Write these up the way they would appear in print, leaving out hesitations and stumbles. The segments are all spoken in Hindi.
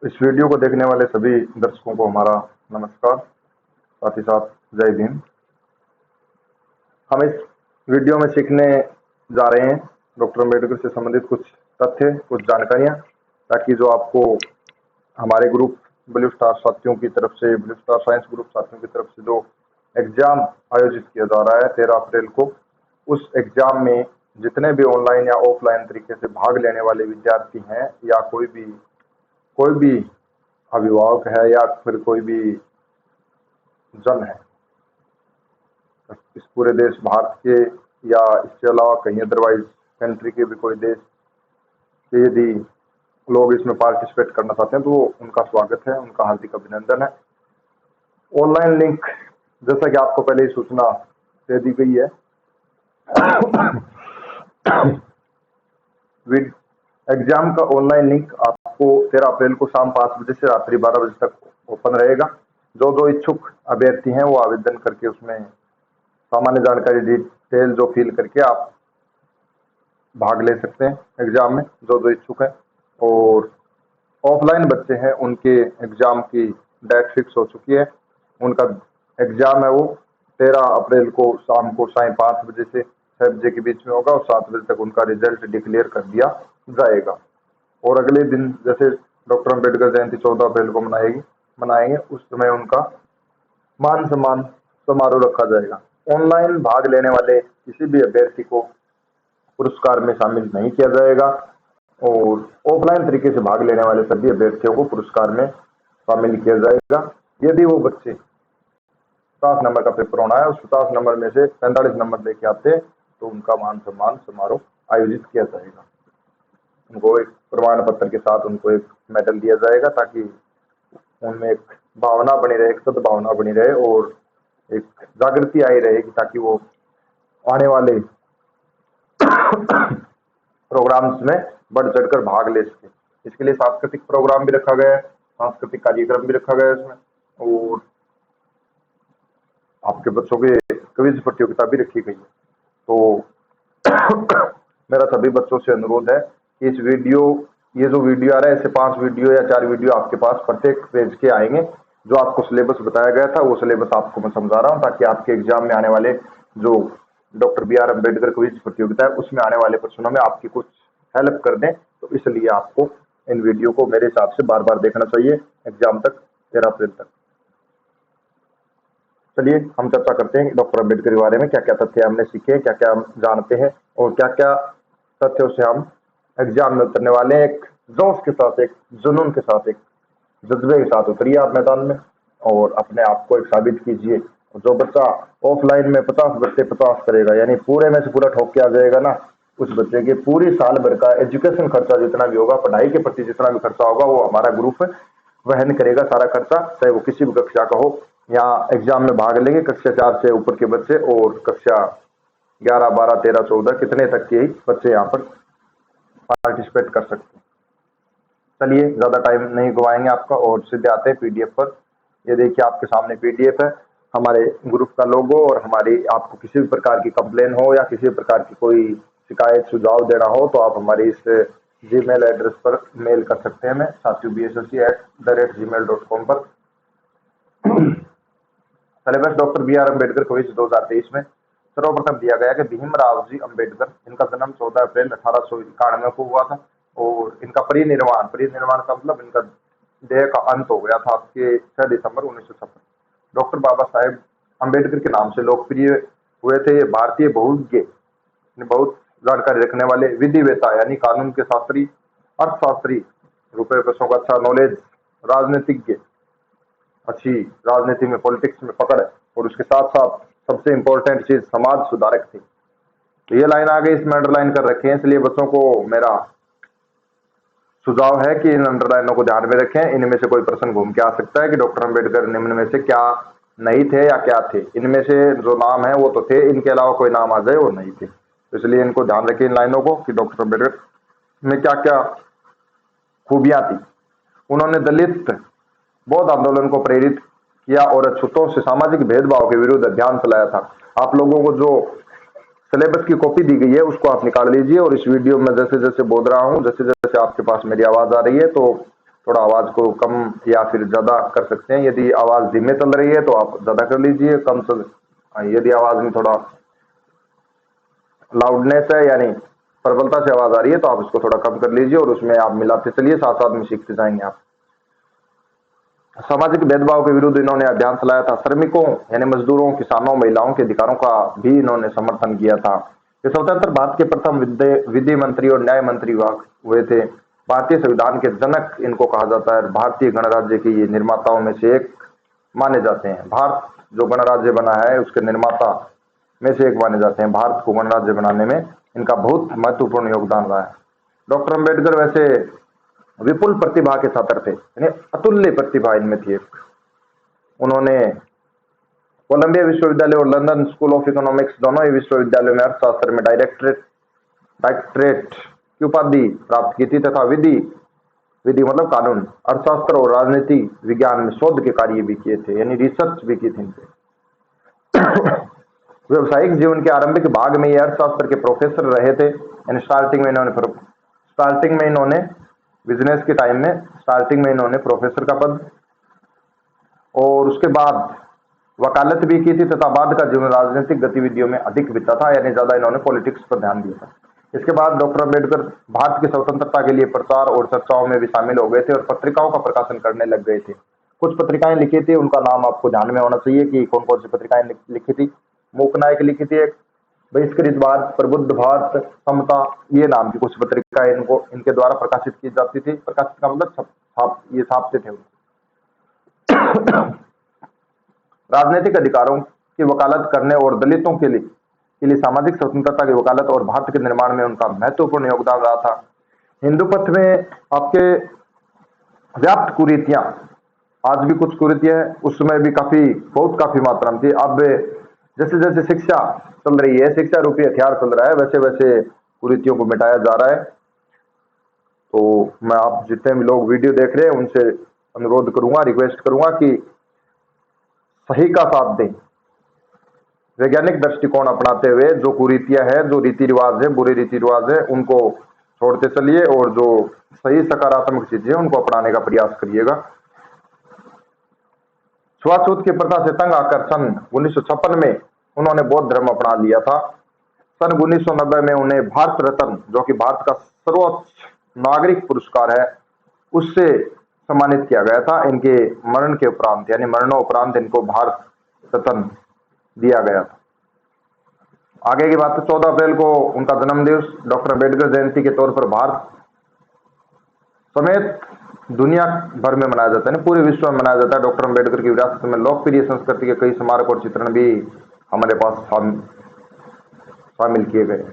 इस वीडियो को देखने वाले सभी दर्शकों को हमारा नमस्कार, साथ ही साथ जय भीम। हम इस वीडियो में सीखने जा रहे हैं डॉक्टर अम्बेडकर से संबंधित कुछ तथ्य, कुछ जानकारियां, ताकि जो आपको हमारे ग्रुप ब्लू स्टार साथियों की तरफ से, ब्लू स्टार साइंस ग्रुप साथियों की तरफ से जो एग्जाम आयोजित किया जा रहा है 13 अप्रैल को, उस एग्जाम में जितने भी ऑनलाइन या ऑफलाइन तरीके से भाग लेने वाले विद्यार्थी हैं या कोई भी अभिभावक है या फिर कोई भी जन है इस पूरे देश भारत के या इसके अलावा कहीं अदरवाइज कंट्री के भी कोई देश के यदि लोग इसमें पार्टिसिपेट करना चाहते हैं तो उनका स्वागत है, उनका हार्दिक अभिनंदन है। ऑनलाइन लिंक जैसा कि आपको पहले ही सूचना दे दी गई है, एग्जाम का ऑनलाइन लिंक आपको 13 अप्रैल को शाम 5 बजे से रात्रि 12 बजे तक ओपन रहेगा। जो इच्छुक अभ्यर्थी हैं वो आवेदन करके उसमें सामान्य जानकारी डिटेल जो फिल करके आप भाग ले सकते हैं एग्जाम में, जो इच्छुक है। और ऑफलाइन बच्चे हैं उनके एग्जाम की डेट फिक्स हो चुकी है। उनका एग्जाम है वो 13 अप्रैल को शाम को 5:30 बजे से 6 बजे के बीच में होगा और 7 बजे तक उनका रिजल्ट डिक्लेयर कर दिया जाएगा। और अगले दिन जैसे डॉक्टर अम्बेडकर जयंती 14 अप्रैल को मनाएंगे, उस समय उनका मान सम्मान समारोह रखा जाएगा। ऑनलाइन भाग लेने वाले किसी भी अभ्यर्थी को पुरस्कार में शामिल नहीं किया जाएगा और ऑफलाइन तरीके से भाग लेने वाले सभी अभ्यर्थियों को पुरस्कार में शामिल किया जाएगा। यदि वो बच्चे 50 नंबर का पेपर होना है, उस 50 नंबर में से 45 नंबर लेके आते हैं तो उनका मान सम्मान समारोह आयोजित किया जाएगा। उनको एक प्रमाण पत्र के साथ उनको एक मेडल दिया जाएगा ताकि उनमें एक भावना बनी रहे, एक सद्भावना बनी रहे और एक जागृति आई रहेगी, ताकि वो आने वाले प्रोग्राम्स में बढ़ चढ़कर भाग ले सके। इसके लिए सांस्कृतिक प्रोग्राम भी रखा गया है, सांस्कृतिक कार्यक्रम भी रखा गया है इसमें, और आपके बच्चों के क्विज प्रतियोगिता भी रखी गई है। तो मेरा सभी बच्चों से अनुरोध है कि ये जो वीडियो आ रहा है, इससे 5 वीडियो या 4 वीडियो आपके पास प्रत्येक पेज के आएंगे। जो आपको सिलेबस बताया गया था वो सिलेबस आपको मैं समझा रहा हूँ, ताकि आपके एग्जाम में आने वाले जो डॉक्टर BR अम्बेडकर क्विज प्रतियोगिता है उसमें आने वाले प्रश्नों में आपकी कुछ हेल्प कर दें। तो इसलिए आपको इन वीडियो को मेरे हिसाब से बार बार देखना चाहिए एग्जाम तक, 13 अप्रैल तक। चलिए हम चर्चा करते हैं डॉक्टर अम्बेडकर के बारे में, क्या क्या तथ्य हमने सीखे, क्या क्या हम जानते हैं और क्या क्या तथ्यों से हम एग्जाम में उतरने वाले हैं। एक जोश के साथ, एक जुनून के साथ, एक जज्बे के साथ उतरिए आप मैदान में और अपने आप को एक साबित कीजिए। जो बच्चा ऑफलाइन में 50 बच्चे 50 करेगा, यानी पूरे में से पूरा ठोक के आ जाएगा ना, उस बच्चे के पूरी साल भर का एजुकेशन खर्चा जितना भी होगा, पढ़ाई के प्रति जितना भी खर्चा होगा, वो हमारा ग्रुप वहन करेगा सारा खर्चा, चाहे वो किसी भी कक्षा का हो। यहाँ एग्जाम में भाग लेंगे कक्षा 4 से ऊपर के बच्चे और कक्षा 11, 12, 13, 14 कितने तक के बच्चे यहाँ पर पार्टिसिपेट कर सकते हैं। चलिए ज्यादा टाइम नहीं गवाएंगे आपका और सीधे आते हैं पीडीएफ पर। ये देखिए आपके सामने पीडीएफ है, हमारे ग्रुप का लोगो, और हमारी आपको किसी भी प्रकार की कंप्लेन हो या किसी भी प्रकार की कोई शिकायत सुझाव देना हो तो आप हमारी इस जीमेल एड्रेस पर मेल कर सकते हैं, मैं satubsc@gmail.com पर। Syllabus doctor BR Ambedkar quiz 2023 में सर्वप्रथम दिया गया कि भीमराव जी अम्बेडकर, इनका जन्म 14 अप्रैल 1891 को हुआ था और इनका परिनिर्वाण का मतलब इनका देह का अंत हो गया था आपके 6 दिसंबर 1956। डॉक्टर बाबा साहेब अम्बेडकर के नाम से लोकप्रिय हुए थे। ये भारतीय बहुज्ञ, बहुत जानकारी रखने वाले, विधिवेता यानी कानून के शास्त्री, अर्थशास्त्री, रुपये पैसों का अच्छा नॉलेज, राजनीतिज्ञ, अच्छी राजनीति में पॉलिटिक्स में पकड़ है, और उसके साथ साथ सबसे इंपॉर्टेंट चीज समाज सुधारक थी। तो ये लाइन आगे इसमें अंडरलाइन कर रखे हैं, इसलिए बच्चों को मेरा सुझाव है कि इन अंडरलाइनों को ध्यान में रखें। इनमें से कोई प्रश्न घूम के आ सकता है कि डॉक्टर अम्बेडकर निम्न में से क्या नहीं थे या क्या थे। इनमें से जो नाम है वो तो थे, इनके अलावा कोई नाम आ जाए वो नहीं थे। तो इसलिए इनको ध्यान रखें इन लाइनों को कि डॉक्टर अम्बेडकर में क्या क्या खूबियां थी। उन्होंने दलित बौद्ध आंदोलन को प्रेरित किया और अछूतों से सामाजिक भेदभाव के विरुद्ध अभियान चलाया था। आप लोगों को जो सिलेबस की कॉपी दी गई है उसको आप निकाल लीजिए और इस वीडियो में जैसे जैसे बोल रहा हूँ, जैसे जैसे आपके पास मेरी आवाज आ रही है तो थोड़ा आवाज को कम या फिर ज्यादा कर सकते हैं। यदि आवाज धीमे चल रही है तो आप ज्यादा कर लीजिए, कम चल यदि आवाज में थोड़ा लाउडनेस है यानी प्रबलता से आवाज आ रही है तो आप इसको थोड़ा कम कर लीजिए और उसमें आप मिलाते चलिए, साथ साथ में सीखते जाएंगे आप। सामाजिक भेदभाव के विरुद्ध इन्होंने अभियान चलाया था। श्रमिकों यानी मजदूरों, किसानों, महिलाओं के अधिकारों का भी इन्होंने समर्थन किया था। ये स्वतंत्र भारत के प्रथम विधि मंत्री और न्याय मंत्री हुए थे। भारतीय संविधान के जनक इनको कहा जाता है। भारतीय गणराज्य के ये निर्माताओं में से एक माने जाते हैं। भारत जो गणराज्य बना है उसके निर्माता में से एक माने जाते हैं। भारत को गणराज्य बनाने में इनका बहुत महत्वपूर्ण योगदान रहा है। डॉक्टर अम्बेडकर वैसे विपुल प्रतिभा के छात्र थे, यानी अतुल्य प्रतिभा इनमें थी एक। उन्होंने कोलंबिया विश्वविद्यालय और लंदन स्कूल ऑफ इकोनॉमिक्स दोनों ही विश्वविद्यालयों में अर्थशास्त्र में डायरेक्टरेट की उपाधि प्राप्त की थी तथा विधि विधि मतलब कानून, अर्थशास्त्र और राजनीति विज्ञान में शोध के कार्य भी किए थे, यानी रिसर्च भी की थी इनसे। व्यवसायिक जीवन के आरंभिक भाग में ये अर्थशास्त्र के प्रोफेसर रहे थे, यानी स्टार्टिंग में इन्होंने बिजनेस के टाइम में स्टार्टिंग में इन्होंने प्रोफेसर का पद और उसके बाद वकालत भी की थी तथा बाद का जीवन राजनीतिक गतिविधियों में अधिक बीता था, यानी ज्यादा इन्होंने पॉलिटिक्स पर ध्यान दिया था। इसके बाद डॉक्टर अम्बेडकर भारत की स्वतंत्रता के लिए प्रचार और चर्चाओं में भी शामिल हो गए थे और पत्रिकाओं का प्रकाशन करने लग गए थे। कुछ पत्रिकाएं लिखी थी, उनका नाम आपको ध्यान में होना चाहिए कि कौन कौन सी पत्रिकाएं लिखी थी। मूक नायक लिखी थी एक, बहिष्कृत भारत, प्रबुद्ध भारत, समता, ये नाम की कुछ पत्रिकाएं इनके द्वारा प्रकाशित की जाती थी। प्रकाशित का मतलब ये छापते थे। राजनीतिक अधिकारों की वकालत करने और दलितों के लिए सामाजिक स्वतंत्रता की वकालत और भारत के निर्माण में उनका महत्वपूर्ण योगदान रहा था। हिंदू पथ में आपके व्याप्त कुरीतियां, आज भी कुछ कुरीतियां हैं, उस समय भी काफी मात्रा में थी। अब जैसे जैसे शिक्षा चल रही है, शिक्षा रूपी हथियार चल रहा है, वैसे वैसे कुरीतियों को मिटाया जा रहा है। तो मैं आप जितने भी लोग वीडियो देख रहे हैं उनसे अनुरोध करूंगा, रिक्वेस्ट करूंगा कि सही का साथ दें, वैज्ञानिक दृष्टिकोण अपनाते हुए जो कुरीतियां हैं, जो रीति रिवाज है, बुरे रीति रिवाज है, उनको छोड़ते चलिए और जो सही सकारात्मक चीजें उनको अपनाने का प्रयास करिएगा। छुआछूत की प्रथा से तंग आकर सन 1956 में उन्होंने बौद्ध धर्म अपना लिया था। सन 1990 में उन्हें भारत रत्न, जो कि भारत का सर्वोच्च नागरिक पुरस्कार है, उससे सम्मानित किया गया था। इनके मरण के उपरांत यानी मरणोपरांत इनको भारत रत्न दिया गया था। आगे की बात है, 14 अप्रैल को उनका जन्म दिवस डॉक्टर अम्बेडकर जयंती के तौर पर भारत समेत दुनिया भर में मनाया जाता है, पूरे विश्व में मनाया जाता है। डॉक्टर अम्बेडकर की विरासत में लोकप्रिय संस्कृति के कई स्मारक और चित्रण भी हमारे पास शामिल किए गए।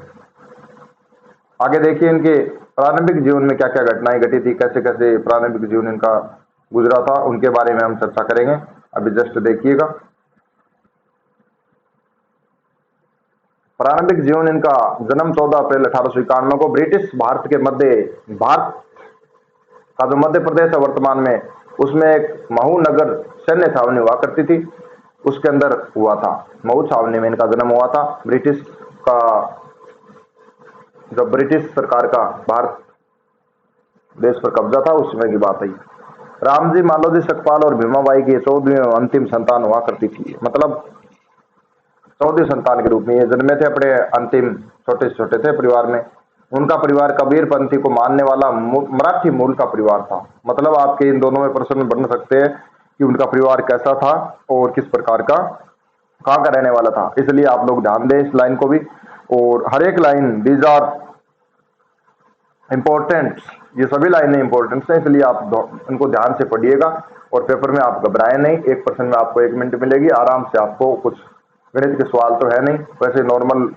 आगे देखिए इनके प्रारंभिक जीवन में क्या क्या घटनाएं घटी थी, कैसे कैसे प्रारंभिक जीवन इनका गुजरा था, उनके बारे में हम चर्चा करेंगे। अभी जस्ट देखिएगा प्रारंभिक जीवन इनका। जन्म 14 अप्रैल 1891 को ब्रिटिश भारत का जो मध्य प्रदेश है वर्तमान में, उसमें एक महू नगर सैन्य छावनी हुआ करती थी, उसके अंदर हुआ था। महू छावनी में इनका जन्म हुआ था। जब ब्रिटिश सरकार का भारत देश पर कब्जा था उस समय की बात है। रामजी, मालोजी, सकपाल और भीमाबाई की 14वीं अंतिम संतान हुआ करती थी, मतलब 14वीं संतान के रूप में ये जन्मे थे। अपने अंतिम छोटे छोटे थे परिवार में। उनका परिवार कबीर पंथी को मानने वाला मराठी मूल का परिवार था। मतलब आपके इन दोनों में प्रश्न बन सकते हैं कि उनका परिवार कैसा था और किस प्रकार का, कहाँ का रहने वाला था, इसलिए आप लोग ध्यान दें इस लाइन को भी। और हर एक लाइन, दीज आर इंपॉर्टेंट, ये सभी लाइनें इंपॉर्टेंट हैं, इसलिए आप इनको ध्यान से पढ़िएगा और पेपर में आप घबराएं नहीं। 1% में आपको 1 मिनट मिलेगी, आराम से आपको कुछ गणित के सवाल तो है नहीं, वैसे नॉर्मल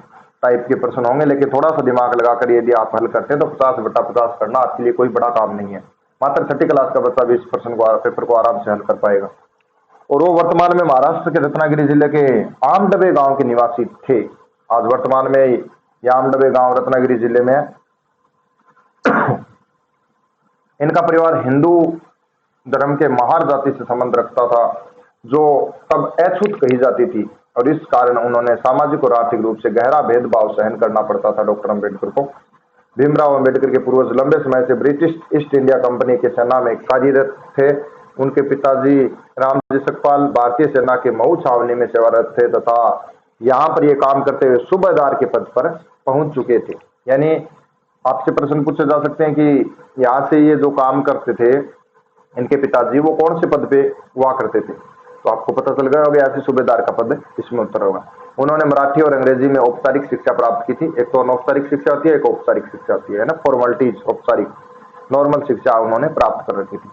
टाइप के प्रश्न होंगे, लेकिन थोड़ा सा दिमाग लगाकर यदि आप हल करते हैं तो 50/50 करना आपके लिए कोई बड़ा काम नहीं है। मात्र 6ठी क्लास का बच्चा 20% को पेपर को आराम से हल कर पाएगा। और वो वर्तमान में महाराष्ट्र के रत्नागिरी जिले के आमडबे गांव के निवासी थे। आज वर्तमान में ये आमडबे गांव रत्नागिरी जिले में है। इनका परिवार हिंदू धर्म के महार जाति से संबंध रखता था, जो तब अछूत कही जाती थी, और इस कारण उन्होंने सामाजिक और आर्थिक रूप से गहरा भेदभाव सहन करना पड़ता था डॉक्टर अम्बेडकर को। भीमराव अंबेडकर के पूर्वज लंबे समय से ब्रिटिश ईस्ट इंडिया कंपनी के सेना में कार्यरत थे। उनके पिताजी रामजी सकपाल भारतीय सेना के मऊ छावनी में सेवारत थे तथा यहाँ पर ये काम करते हुए सूबेदार के पद पर पहुंच चुके थे। यानी आपसे प्रश्न पूछे जा सकते हैं कि यहाँ से ये जो काम करते थे इनके पिताजी, वो कौन से पद पे हुआ करते थे, तो आपको पता चल गया होगा ऐसे सूबेदार का पद इसमें उत्तर होगा। उन्होंने मराठी और अंग्रेजी में औपचारिक शिक्षा प्राप्त की थी। एक तो अनौपचारिक शिक्षा होती है, एक औपचारिक शिक्षा होती है ना, फॉर्मेलिटीज, औपचारिक नॉर्मल शिक्षा उन्होंने प्राप्त कर रखी थी।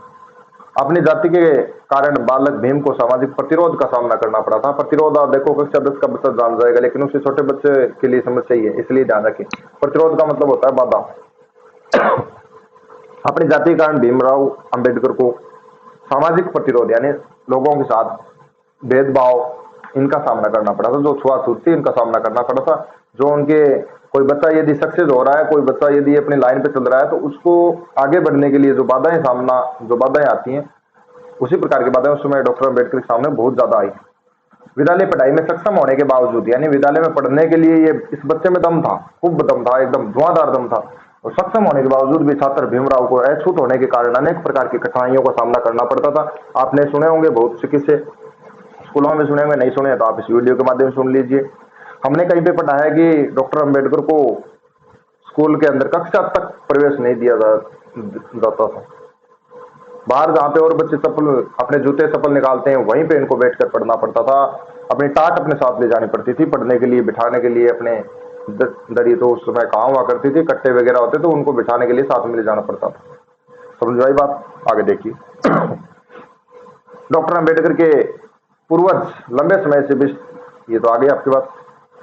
अपनी जाति के कारण बालक भीम को सामाजिक प्रतिरोध का सामना करना पड़ा था। प्रतिरोध आप देखो कक्षा 10 का बच्चा जान जाएगा, लेकिन उससे छोटे बच्चे के लिए समझ चाहिए, इसलिए ध्यान रखें। प्रतिरोध का मतलब होता है बाधा। अपनी जाति के कारण भीमराव अंबेडकर को सामाजिक प्रतिरोध यानी लोगों के साथ भेदभाव इनका सामना करना पड़ा था, जो छुआछूत थी इनका सामना करना पड़ा था। जो उनके कोई बच्चा यदि सक्सेस हो रहा है, कोई बच्चा यदि अपनी लाइन पे चल रहा है, तो उसको आगे बढ़ने के लिए जो बाधाएं आती हैं, उसी प्रकार की बाधाएं उस समय डॉक्टर अम्बेडकर के सामने बहुत ज्यादा आई। विद्यालय पढ़ाई में सक्षम होने के बावजूद, यानी विद्यालय में पढ़ने के लिए ये इस बच्चे में दम था, खूब दम था, एकदम धुआंधार दम था, और सक्षम होने के बावजूद भी छात्र भीमराव को अछूत होने के कारण अनेक प्रकार की कठिनाइयों का सामना करना पड़ता था। आपने सुने होंगे बहुत से किस्से, स्कूलों में सुने होंगे, नहीं सुने तो आप इस वीडियो के माध्यम से सुन लीजिए। हमने कहीं पे पढ़ा है कि डॉक्टर अम्बेडकर को स्कूल के अंदर कक्षा तक प्रवेश नहीं दिया जाता था। बाहर जहाँ पे और बच्चे चप्पल, अपने जूते चप्पल निकालते हैं, वहीं पे इनको बैठकर पढ़ना पड़ता था। अपनी टाट अपने साथ ले जानी पड़ती थी पढ़ने के लिए, बिठाने के लिए। अपने दरी तो उस समय कहाँ हुआ करती थी, कट्टे वगैरह होते तो उनको बिठाने के लिए साथ में ले जाना पड़ता था। समझ आई बात? आगे देखिए। डॉक्टर अम्बेडकर के पूर्वज लंबे समय से ये तो आगे आपकी बात।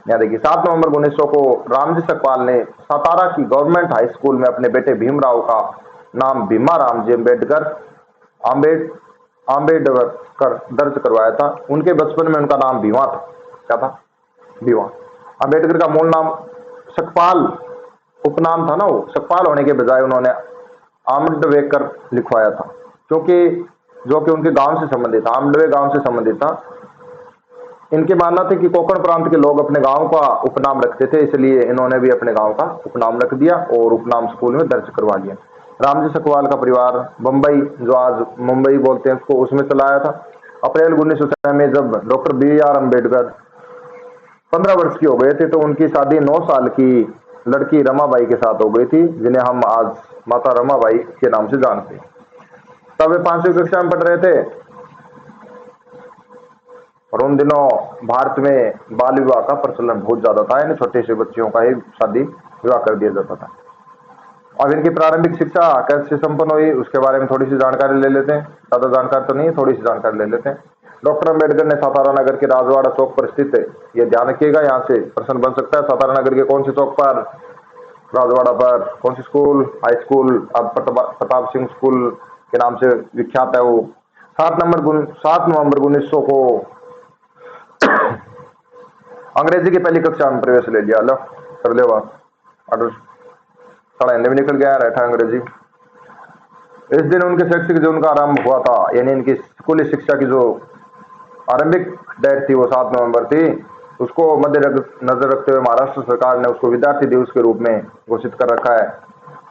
यहाँ देखिए, 7 नवंबर 1900 को रामजी सकपाल ने सातारा की गवर्नमेंट हाई स्कूल में अपने बेटे भीमराव का नाम भीमा रामजी आम्बेडकर दर्ज करवाया था। उनके बचपन में उनका नाम भीमा था। क्या था? भीमा। अम्बेडकर का मूल नाम सकपाल उपनाम था ना, वो सकपाल होने के बजाय उन्होंने आम्बेडकर लिखवाया था, क्योंकि जो कि उनके गांव से संबंधित था, आमडवे गांव से संबंधित था। इनके मानना था कि कोंकण प्रांत के लोग अपने गांव का उपनाम रखते थे, इसलिए इन्होंने भी अपने गांव का उपनाम रख दिया और उपनाम स्कूल में दर्ज करवा लिया। रामजी सकपाल का परिवार बम्बई, जो आज मुंबई बोलते हैं उसको, उसमें चला आया था। अप्रैल 1906 में जब डॉक्टर BR अम्बेडकर 15 वर्ष की हो गए थे, तो उनकी शादी 9 साल की लड़की रमाबाई के साथ हो गई थी, जिन्हें हम आज माता रमाबाई के नाम से जानते हैं। तब वे 5वीं कक्षा में पढ़ रहे थे और उन दिनों भारत में बाल विवाह का प्रचलन बहुत ज्यादा था, यानी छोटे से बच्चियों का ही शादी विवाह कर दिया जाता था। अब इनकी प्रारंभिक शिक्षा कैसे संपन्न हुई उसके बारे में थोड़ी सी जानकारी ले लेते हैं। ज्यादा जानकारी तो नहीं है, थोड़ी सी जानकारी ले लेते हैं। डॉक्टर अम्बेडकर ने सातारा नगर के राजवाड़ा चौक पर स्थित है, ये ध्यान रखिएगा, यहाँ से प्रश्न बन सकता है। सातारा नगर के कौन से चौक पर? राजवाड़ा पर। कौन सी स्कूल? हाई स्कूल, अब प्रताप सिंह स्कूल के नाम से विख्यात है वो। 7 नवंबर 1900 को अंग्रेजी की पहली कक्षा में प्रवेश ले लिया। लो कर ले बात, ऑर्डर साढ़े हिंदी में निकल गया रहता अंग्रेजी। इस दिन उनके शैक्षिक जीवन का आरंभ हुआ था, यानी इनकी स्कूली शिक्षा की जो आरंभिक डेट थी वो 7 नवंबर थी। उसको मध्य नजर रखते हुए महाराष्ट्र सरकार ने उसको विद्यार्थी दिवस के रूप में घोषित कर रखा है।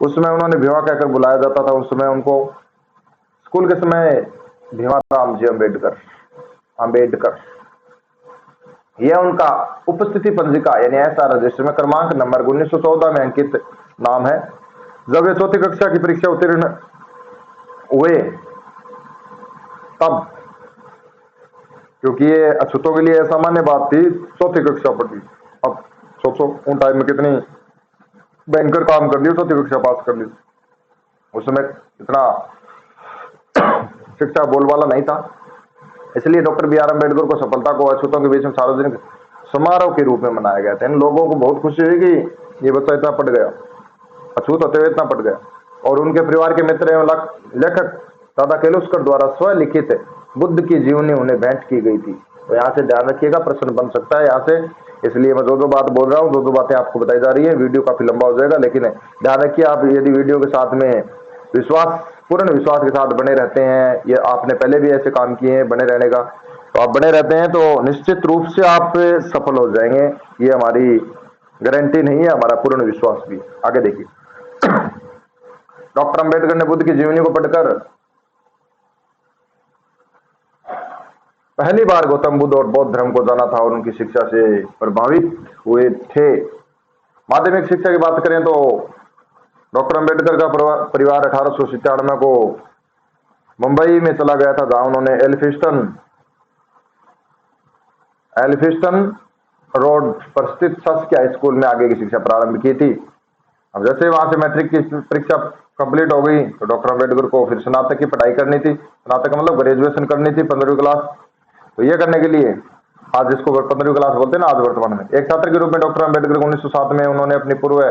उस समय उन्होंने भीमा कहकर बुलाया जाता था। उस समय उनको स्कूल के समय भीमा रामजी अम्बेडकर यह उनका उपस्थिति पंजिका यानी ऐसा रजिस्टर में क्रमांक नंबर 1914 में अंकित नाम है। जब वे 4वीं कक्षा की परीक्षा उत्तीर्ण हुए तब, क्योंकि ये अछूतों के लिए सामान्य बात थी 4वीं कक्षा पढ़ी। अब सोचो उन टाइम में कितनी भयंकर काम कर लिया, 4वीं कक्षा पास कर ली। उस समय इतना शिक्षा बोलबाला नहीं था, इसलिए डॉक्टर BR अम्बेडकर को सफलता को अछूतों के बीच में सार्वजनिक समारोह के रूप में मनाया गया था। इन लोगों को बहुत खुशी हुई कि ये बच्चा इतना पढ़ गया, अछूत होते हुए इतना पढ़ गया। और उनके परिवार के मित्र एवं लेखक दादा केलुस्कर द्वारा स्वलिखित बुद्ध की जीवनी उन्हें भेंट की गई थी। तो यहाँ से ध्यान रखिएगा, प्रश्न बन सकता है यहाँ से, इसलिए मैं जो बात बोल रहा हूँ, जो बातें आपको बताई जा रही है, वीडियो काफी लंबा हो जाएगा, लेकिन ध्यान रखिए आप यदि वीडियो के साथ में पूर्ण विश्वास के साथ बने रहते हैं, ये आपने पहले भी ऐसे काम किए हैं, बने रहने का, तो आप बने रहते हैं तो निश्चित रूप से आप सफल हो जाएंगे। ये हमारी गारंटी नहीं है, हमारा पूर्ण विश्वास भी। आगे देखिए, डॉक्टर अंबेडकर ने बुद्ध की जीवनी को पढ़कर पहली बार गौतम बुद्ध और बौद्ध धर्म को जाना था और उनकी शिक्षा से प्रभावित हुए थे। माध्यमिक शिक्षा की बात करें तो डॉक्टर अंबेडकर का परिवार 1897 को मुंबई में चला गया था, जहां उन्होंने एल्फिस्टन रोड पर स्थित शासकीय हाई स्कूल में आगे की शिक्षा प्रारंभ की थी। अब जैसे वहां से मैट्रिक की परीक्षा कंप्लीट हो गई तो डॉक्टर अंबेडकर को फिर स्नातक की पढ़ाई करनी थी। स्नातक का मतलब ग्रेजुएशन करनी थी, 15वीं क्लास। तो ये करने के लिए आज जिसको 15वीं क्लास बोलते हैं ना, आज वर्तमान में एक छात्र के रूप में डॉक्टर अंबेडकर को 1907 में उन्होंने अपनी पूर्व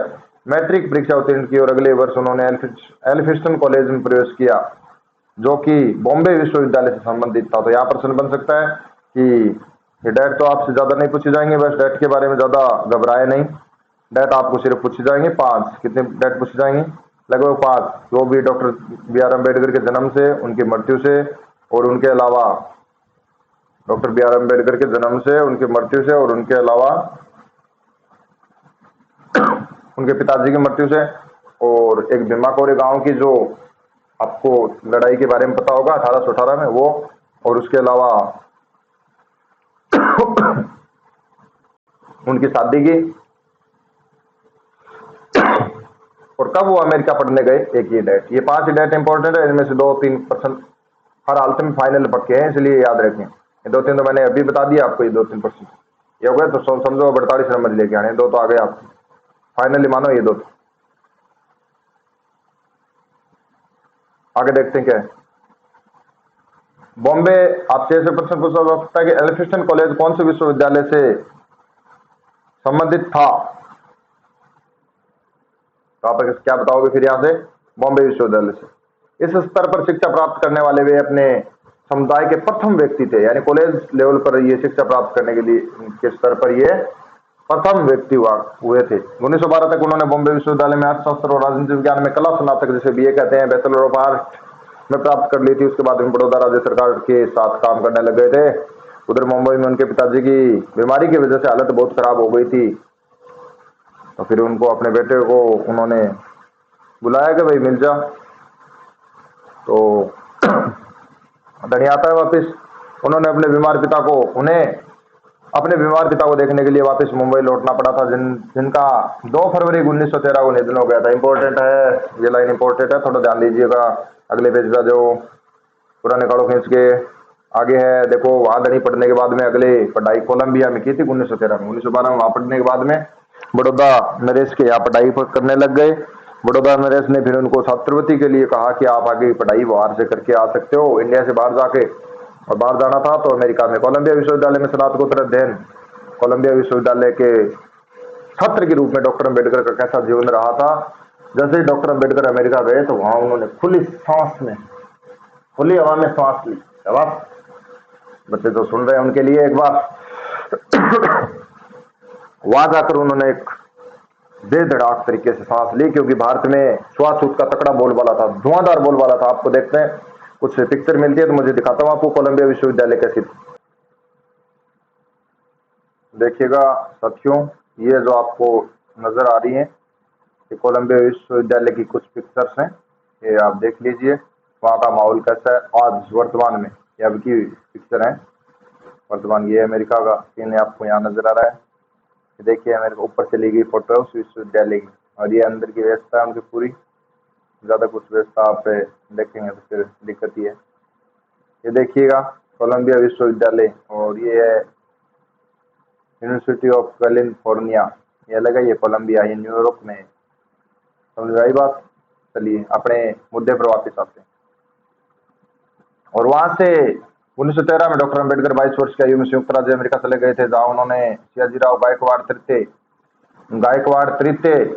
मैट्रिक परीक्षा उत्तीर्ण की और अगले वर्ष उन्होंने एल्फिस्टन कॉलेज में प्रवेश किया, जो कि बॉम्बे विश्वविद्यालय से संबंधित था। तो यहाँ प्रश्न बन सकता है कि ये डेट तो आपसे ज्यादा नहीं पूछी जाएंगे, बस डेट के बारे में ज्यादा घबराए नहीं। डेट आपको सिर्फ पूछी जाएंगी 5। कितने डेट पूछी जाएंगी? लगभग 5, जो भी डॉक्टर बी आर अम्बेडकर के जन्म से, उनकी मृत्यु से, और उनके अलावा डॉक्टर बी आर अम्बेडकर के जन्म से, उनकी मृत्यु से, और उनके अलावा उनके पिताजी की मृत्यु से, और एक भीमाकोरे गांव की जो आपको लड़ाई के बारे में पता होगा 1818 में वो, और उसके अलावा उनकी शादी की, और कब वो अमेरिका पढ़ने गए, एक ही डेट। ये 5 डेट इंपॉर्टेंट है, इनमें से 2-3% हर हालत में फाइनल पक्के हैं, इसलिए याद रखें। ये 2-3 तो मैंने अभी बता दिया आपको, ये 2-3% ये हो गए तो समझो 48 नंबर लेके आने, 2 तो आ गए आपको फाइनली, मानो ये 2। आगे देखते हैं क्या है। बॉम्बे आपसे ऐसे प्रश्न पूछा जा सकता है कि एल्फिस्टन कॉलेज कौन से विश्वविद्यालय से संबंधित था? तो आप क्या बताओगे फिर यहाँ से? बॉम्बे विश्वविद्यालय से। इस स्तर पर शिक्षा प्राप्त करने वाले वे अपने समुदाय के प्रथम व्यक्ति थे, यानी कॉलेज लेवल पर ये शिक्षा प्राप्त करने के लिए के स्तर पर ये प्रथम व्यक्ति हुए थे। 1912 तक उन्होंने बॉम्बे विश्वविद्यालय में अर्थशास्त्र और राजनीति विज्ञान में कला स्नातक, जिसे बीए कहते हैं, बैचलर ऑफ आर्ट में प्राप्त कर ली थी। उसके बाद में बड़ौदा राज्य सरकार के साथ काम करने लग गए थे। उधर मुंबई में उनके पिताजी की बीमारी की वजह से हालत बहुत खराब हो गई थी, तो फिर उनको अपने बेटे को उन्होंने बुलाया कि भाई मिल जा। तो धनी आता है वापस। उन्होंने अपने बीमार पिता को देखने के लिए वापस मुंबई लौटना पड़ा था, जिनका 2 फरवरी 1913 को निधन हो गया था। इंपॉर्टेंट है, ये लाइन इंपॉर्टेंट है, थोड़ा ध्यान दीजिएगा। अगले पेज का जो पुराने कालों खींच के आगे है, देखो वहां धनी पढ़ने के बाद में अगले पढ़ाई कोलंबिया में की थी 1913 में। 1912 में वहां पढ़ने के बाद में बड़ौदा नरेश के यहाँ पढ़ाई करने लग गए। बड़ौदा नरेश ने फिर उनको छात्रवृत्ति के लिए कहा कि आप आगे पढ़ाई बाहर से करके आ सकते हो, इंडिया से बाहर जाके, और बाहर जाना था तो अमेरिका में कोलंबिया विश्वविद्यालय में स्नातकोत्तर अध्ययन। कोलंबिया विश्वविद्यालय के छात्र के रूप में डॉक्टर अंबेडकर का कैसा जीवन रहा था? जैसे ही डॉक्टर अंबेडकर अमेरिका गए तो वहां उन्होंने खुली हवा में सांस ली। अब बच्चे जो सुन रहे हैं उनके लिए एक बार वहां जाकर उन्होंने एक बेधड़ाक तरीके से सांस ली, क्योंकि भारत में छुआछूत का तकड़ा बोलबाला था, धुआंधार बोलबाला था। आपको देखते हैं, कुछ पिक्चर मिलती है तो मुझे दिखाता हूं आपको कोलंबिया विश्वविद्यालय कैसी। देखिएगा साथियों, ये जो आपको नजर आ रही है ये कोलंबिया विश्वविद्यालय की कुछ पिक्चर्स हैं, ये आप देख लीजिए वहाँ का माहौल कैसा है आज वर्तमान में। ये अब की पिक्चर है वर्तमान, ये अमेरिका का सीन आपको यहाँ नजर आ रहा है। देखिए मेरे को ऊपर चली गई फोटो उस विश्वविद्यालय की, और ये अंदर की व्यवस्था है उनकी पूरी। ज़्यादा कुछ व्यवस्था आप देखेंगे तो फिर दिक्कत ही है। ये देखिएगा कोलंबिया विश्वविद्यालय, और ये है यूनिवर्सिटी ऑफ कैलिफोर्निया, ये अलग है, ये कोलंबिया, ये न्यूयॉर्क में। समझ आई बात? चलिए अपने मुद्दे पर वापस आते हैं। और वहां से 1913 में डॉक्टर अंबेडकर 22 वर्ष की आयु में संयुक्त राज्य अमेरिका चले गए थे, जहां उन्होंने सियाजीराव गायकवाड़ तृतीय,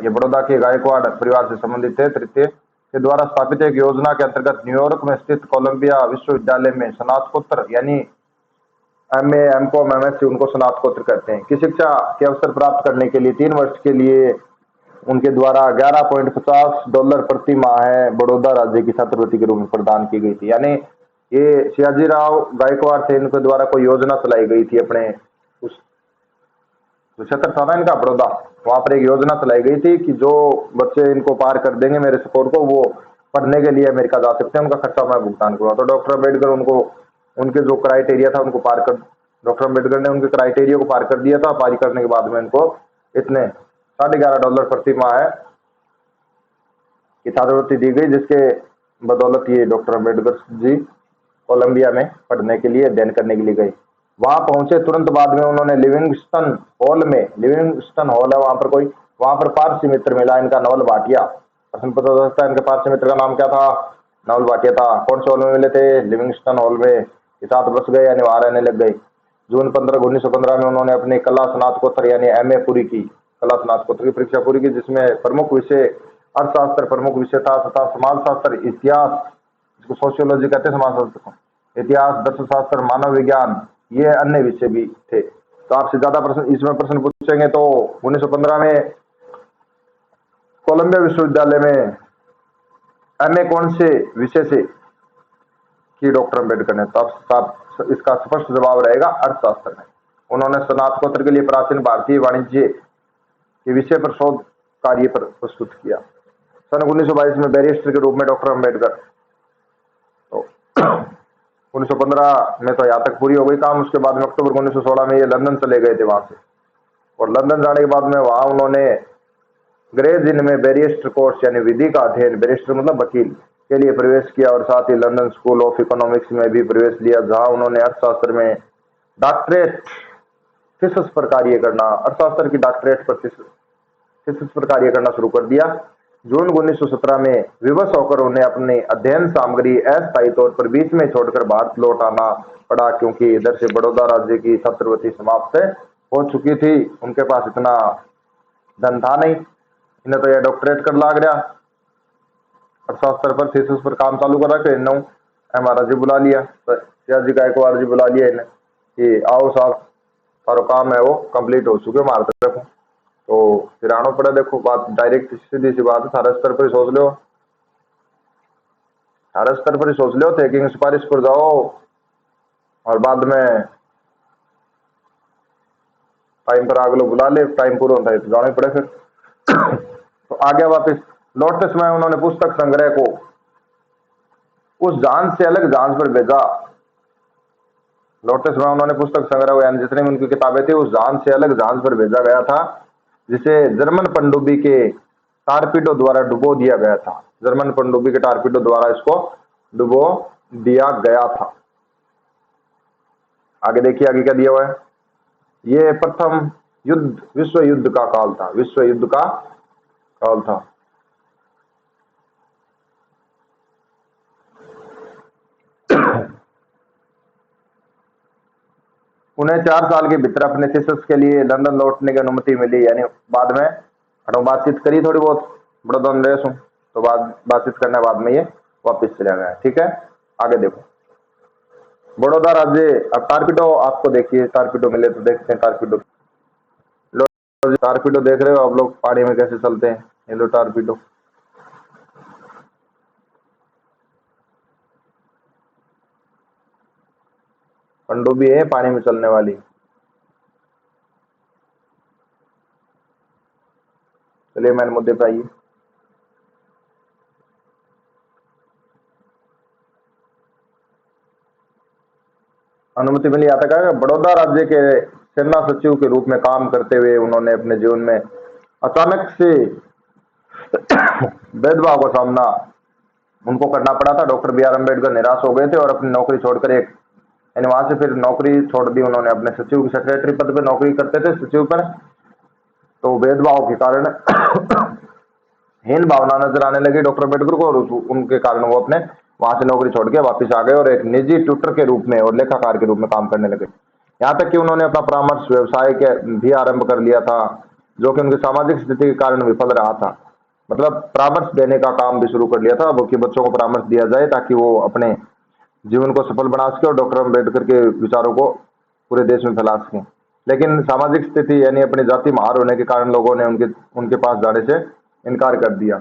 ये बड़ौदा के गायकवाड़ परिवार से संबंधित थे, तृतीय के द्वारा स्थापित एक योजना के अंतर्गत न्यूयॉर्क में स्थित कोलंबिया विश्वविद्यालय में स्नातकोत्तर यानी MA, M.Com, MSc, उनको स्नातकोत्तर कहते हैं, की शिक्षा के अवसर प्राप्त करने के लिए 3 वर्ष के लिए उनके द्वारा $11.50 प्रति माह है बड़ौदा राज्य की छात्रवृत्ति के रूप में प्रदान की गई थी। यानी ये सियाजीराव गायकवाड़ थे, इनके द्वारा कोई योजना चलाई गई थी अपने उस क्षेत्र था ना इनका बड़ौदा, वहां पर एक योजना चलाई गई थी कि जो बच्चे इनको पार कर देंगे मेरे स्कोर को, वो पढ़ने के लिए अमेरिका जा सकते हैं, उनका खर्चा मैं भुगतान करूँगा। तो डॉक्टर अम्बेडकर उनको उनके जो क्राइटेरिया था उनको पार कर डॉक्टर अम्बेडकर ने उनके क्राइटेरिया को पार कर दिया था। पार करने के बाद में इनको इतने $11.5 प्रति माह है की छात्रवृत्ति दी गई, जिसके बदौलत ये डॉक्टर अम्बेडकर जी कोलंबिया में पढ़ने के लिए अध्ययन करने के लिए गए। वहां पहुंचे तुरंत बाद में उन्होंने लिविंगस्टन हॉल है वहां पर कोई, वहां पर पारसी मित्र मिला इनका, नवल भाटिया। प्रश्न पता चलता है इनके पारसी मित्र का नाम क्या था? नवल भाटिया था। कौन से हॉल में मिले थे? लिविंगस्टन हॉल में। साथ बस गए यानी वहां रहने लग गए। जून 15 1915 में उन्होंने अपनी कला स्नातकोत्तर यानी एमए पूरी की, कला स्नातकोत्तर की परीक्षा पूरी की, जिसमें प्रमुख विषय अर्थशास्त्र प्रमुख विषय था तथा समाजशास्त्र, इतिहास, इसको सोशियोलॉजी कहते हैं, समाजशास्त्र को, इतिहास, दर्शनशास्त्र, मानव विज्ञान, ये अन्य विषय भी थे। तो आपसे ज्यादा प्रश्न इसमें प्रश्न पूछेंगे। तो 1915 में कोलंबिया विश्वविद्यालय में एमए कौन से विषय से की डॉक्टर अम्बेडकर ने? तो अब इसका स्पष्ट जवाब रहेगा अर्थशास्त्र में। उन्होंने स्नातकोत्तर के लिए प्राचीन भारतीय वाणिज्य के विषय पर शोध कार्य पर प्रस्तुत किया। सन 1922 में बैरिस्टर के रूप में डॉक्टर अम्बेडकर, तो 1915 में तो यहाँ तक पूरी हो गई काम। उसके बाद में अक्टूबर 1916 में ये लंदन चले गए थे वहां से, और लंदन जाने के बाद में वहां उन्होंने ग्रेज इन में बैरिस्टर कोर्स यानी विधि का अध्ययन, बैरिस्टर मतलब वकील, के लिए प्रवेश किया, और साथ ही लंदन स्कूल ऑफ इकोनॉमिक्स में भी प्रवेश लिया, जहां उन्होंने अर्थशास्त्र में डॉक्टरेट थीसिस पर कार्य करना, अर्थशास्त्र की डॉक्टरेट पर थीसिस पर कार्य करना शुरू कर दिया। जून 1917 में विवश होकर उन्हें अपनी अध्ययन सामग्री अस्थायी तौर पर बीच में छोड़कर भारत लौट आना पड़ा, क्योंकि इधर से बड़ौदा राज्य की छात्रवृत्ति समाप्त हो चुकी थी। उनके पास इतना धन था नहीं, इन्हें तो यह डॉक्टरेट कर लाग रहा, अर्थशास्त्र पर थीसिस पर काम चालू कर रखे। इन्हों हमारा जी बुला लिया, जी गायकवाड़ जी बुला लिया इन्हें कि आओ साहब, सारा काम है वो कंप्लीट हो चुके, मार तरफ तो फिर आना पड़ा। देखो बात डायरेक्ट सीधी सी बात है, सारे स्तर पर ही सोच लो, सारे स्तर पर ही सोच लो, टेकिंग सिफारिश पर जाओ और बाद में टाइम पर आगे लोग बुला ले, टाइम पूरा होता है तो जाना ही पड़े फिर। तो आगे वापिस लौटते समय उन्होंने पुस्तक संग्रह को उस जांच से अलग जांच पर भेजा। लौटते समय उन्होंने पुस्तक संग्रह यानी जितनी भी उनकी किताबें थी उस जांच से अलग जांच पर भेजा गया था, जिसे जर्मन पनडुब्बी के टारपीडो द्वारा डुबो दिया गया था। जर्मन पनडुब्बी के टारपीडो द्वारा इसको डुबो दिया गया था। आगे देखिए आगे क्या दिया हुआ है। ये प्रथम युद्ध विश्व युद्ध का काल था, विश्व युद्ध का काल था। उन्हें 4 साल के भीतर अपने थीसिस के लिए लंदन लौटने की अनुमति मिली, यानी बाद में बातचीत करी थोड़ी बहुत बड़ौदा में रेस हूँ, तो बातचीत करने बाद में ये वापस चला गया। ठीक है, आगे देखो बड़ौदा राज्य। अब टारपीडो आपको देखिए, टारपीडो मिले तो देखते हैं टारपीडो। टारपीडो देख रहे हो आप लोग पानी में कैसे चलते हैं, ये लो टारपीडो। पनडुब्बी है पानी में चलने वाली। चलिए मैंने मुद्दे पे आइए। अनुमति मिली आता है। बड़ौदा राज्य के सेना सचिव के रूप में काम करते हुए उन्होंने अपने जीवन में अचानक से भेदभाव का सामना उनको करना पड़ा था। डॉक्टर बी आर अम्बेडकर निराश हो गए थे और अपनी नौकरी छोड़कर एक यानी वहां से फिर नौकरी छोड़ दी उन्होंने, अपने सचिव की सेक्रेटरी पद पर नौकरी करते थे सचिव पर। तो भेदभाव के कारण हीन भावना नजर आने लगी डॉक्टर अम्बेडकर को, और उनके कारण वो अपने वहां से नौकरी छोड़ के वापस आ गए और एक निजी ट्यूटर के रूप में और लेखाकार के रूप में काम करने लगे। यहाँ तक कि उन्होंने अपना परामर्श व्यवसाय के भी आरंभ कर लिया था, जो कि उनकी सामाजिक स्थिति के कारण विफल रहा था। मतलब परामर्श देने का काम भी शुरू कर लिया था, वो कि बच्चों को परामर्श दिया जाए ताकि वो अपने जीवन को सफल बना सके और डॉक्टर अम्बेडकर के विचारों को पूरे देश में फैला सकें। लेकिन सामाजिक स्थिति यानी अपनी जाति महार होने के कारण लोगों ने उनके पास जाने से इनकार कर दिया।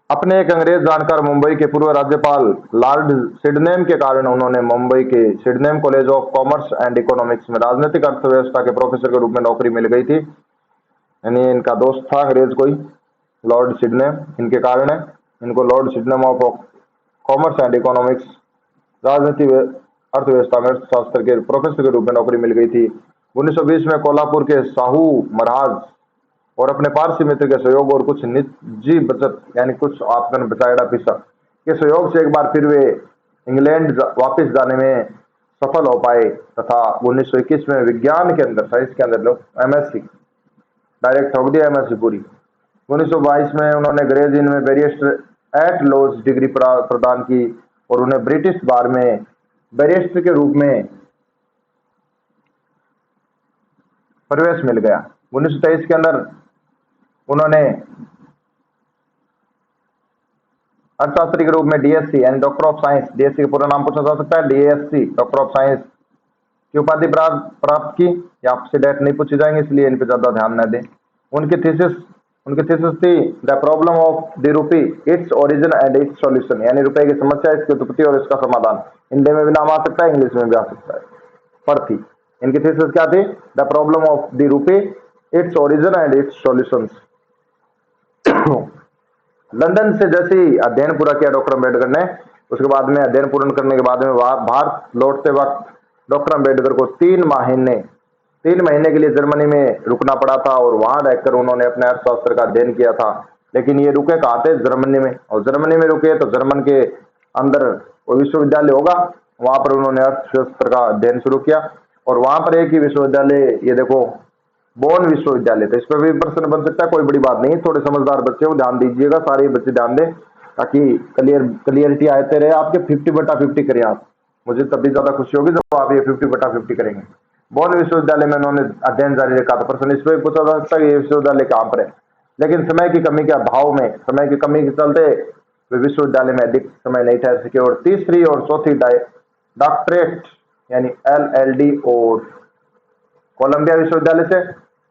अपने एक अंग्रेज जानकार मुंबई के पूर्व राज्यपाल लॉर्ड सिडनेम के कारण उन्होंने मुंबई के Sydenham college of commerce and economics में राजनीतिक अर्थव्यवस्था के प्रोफेसर के रूप में नौकरी मिल गई थी। यानी इनका दोस्त था अंग्रेज कोई। लॉर्ड सिडनेम, इनके कारण है। इनको Lord Sydenham of commerce and economics, राजनीति अर्थव्यवस्था में अर्थशास्त्र के प्रोफेसर के रूप में नौकरी मिल गई थी। 1920 में कोल्हापुर के साहू महाराज और अपने पारसी मित्र के सहयोग और कुछ निजी बचत यानी कुछ आपन बचाएड़ा पिसा के सहयोग से एक बार फिर वे इंग्लैंड वापस जाने में सफल हो पाए तथा 1921 में विज्ञान के अंदर, साइंस के अंदर लोग एमएससी डायरेक्ट ठोक दिया, एमएससी पूरी। 1922 में उन्होंने ग्रेज इन में बैरिस्टर एट लॉज डिग्री प्रदान की और उन्हें ब्रिटिश बार में बैरिस्टर के रूप में प्रवेश मिल गया। 1923 के अंदर उन्होंने अर्थशास्त्री के रूप में डीएससी यानी डॉक्टर ऑफ साइंस, डीएससी का पूरा नाम पूछा जा सकता है, डीएससी डॉक्टर ऑफ साइंस की उपाधि प्राप्त की। या आपसे डेट नहीं पूछी जाएंगे इसलिए इन पर ज्यादा ध्यान न दें। उनकी थीसिस थी the problem of the rupee, its origin and it's solution, यानी रुपए की समस्या, इसकी उत्पत्ति और इसका समाधान। हिंदी में भी नाम आ सकता है, इंग्लिश में भी आ सकता है, पर थी। इनकी थीसिस क्या थी? The problem of the rupee, its origin and it's solutions. London से जैसे ही अध्ययन पूरा किया डॉक्टर अम्बेडकर ने, उसके बाद में अध्ययन पूर्ण करने के बाद में भारत लौटते वक्त डॉक्टर अम्बेडकर को 3 महीने के लिए जर्मनी में रुकना पड़ा था और वहां रहकर उन्होंने अपने अर्थशास्त्र का अध्ययन किया था। लेकिन ये रुके कहाँ थे? जर्मनी में। और जर्मनी में रुके तो जर्मन के अंदर वो विश्वविद्यालय होगा, वहां पर उन्होंने अर्थशास्त्र का अध्ययन शुरू किया। और वहां पर एक ही विश्वविद्यालय, ये देखो बोन विश्वविद्यालय, तो इस पर भी प्रश्न बन सकता है, कोई बड़ी बात नहीं। थोड़े समझदार बच्चे हो, ध्यान दीजिएगा, सारे बच्चे ध्यान दें ताकि क्लियरिटी आते रहे आपके। 50/50 करें आप, मुझे तब भी ज्यादा खुशी होगी जब आप ये 50/50 करेंगे। बोन विश्वविद्यालय में उन्होंने अध्ययन जारी रखा था। प्रश्न इस पर पूछा जा सकता है कि ये विश्वविद्यालय कहाँ पर है, लेकिन समय की कमी के अभाव में, समय की कमी के चलते वे विश्वविद्यालय में अधिक समय नहीं ठहर सके। और तीसरी और चौथी डॉक्टरेट यानी LLD और कोलंबिया विश्वविद्यालय से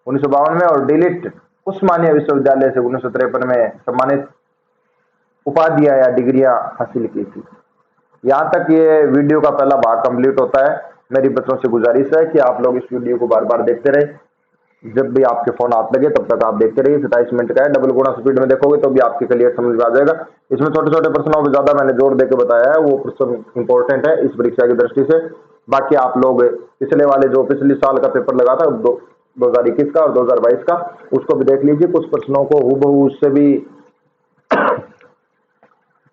1952 में और डिलिट उस्मानिया विश्वविद्यालय से 1953 में सम्मानित उपाधियां या डिग्रियां हासिल की थी। यहाँ तक ये वीडियो का पहला भाग कंप्लीट होता है। मेरी बच्चों से गुजारिश है कि आप लोग इस वीडियो को बार बार देखते रहे, जब भी आपके फोन हाथ लगे तब तक आप देखते रहिए। 27 मिनट का है, डबल गुना स्पीड में देखोगे तो भी आपके क्लियर समझ में आ जाएगा। इसमें छोटे छोटे प्रश्नों पर ज्यादा मैंने जोर देकर बताया है, वो प्रश्न इंपॉर्टेंट है इस परीक्षा की दृष्टि से। बाकी आप लोग पिछले वाले जो पिछले साल का पेपर लगा था 2021 का और 2022 का, उसको भी देख लीजिए। कुछ प्रश्नों को हूबहू उससे भी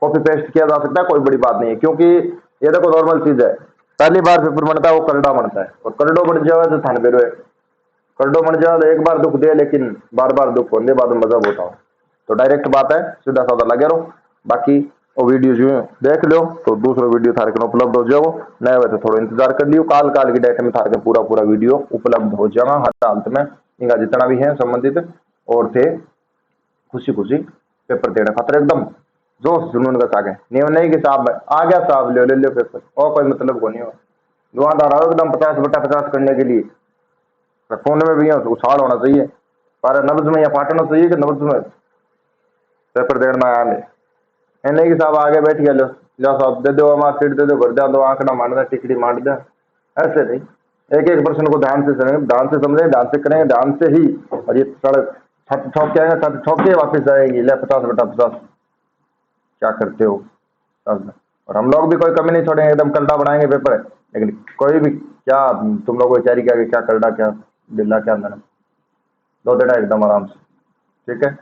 कॉपी पेस्ट किया जा सकता है, कोई बड़ी बात नहीं है, क्योंकि ये देखो नॉर्मल चीज है। पहली बार पेपर बनता है वो करड़ा बनता है, और करड़ो बन जाए तो थान बेरो है। करड़ो बन जाए तो एक बार दुख दे, लेकिन बार बार दुख होने बाद मजा होता हो। तो डायरेक्ट बात है, सीधा साधा लगे रहो। बाकी वो वीडियो जो देख लो तो दूसरा वीडियो थारे के उपलब्ध हो जाओ, नए वैसे थोड़ा इंतजार कर लियो। काल की डेट में थारे के पूरा वीडियो उपलब्ध हो जाएगा हर हालत में। इनका जितना भी है संबंधित और थे खुशी खुशी पेपर देने खातर एकदम जोश जुनून का सागे नियम नहीं कि साहब आ गया साहब ले लो पेपर, और कोई मतलब को नहीं हो। दुआदार आओ एकदम 50/50 करने के लिए। कोने में भी उछाल होना चाहिए, पर नब्ज में या पाटना चाहिए कि नब्ज में पेपर देना आने नहीं कि साहब आगे बैठ गया, लो साहब दे दो, हमारा सीट दे दो, भर जा दो, आंकड़ा मार दे, टिकड़ी मार दे। ऐसे नहीं, एक एक प्रश्न को ध्यान से समझेंगे, ध्यान से समझेंगे, ध्यान से करेंगे, ध्यान से ही। और ये सड़क छत ठोक के आएंगे, छत ठोक के वापिस जाएंगे, ले 50/50 क्या करते हो। और हम लोग भी कोई कमी नहीं छोड़ेंगे, एकदम करड़ा बनाएंगे पेपर है। लेकिन कोई भी क्या तुम लोगों की तैयारी क्या क्या करड़ा क्या बिल्ला क्या अंदर दो देना एकदम आराम से, ठीक है,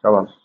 शाबाश।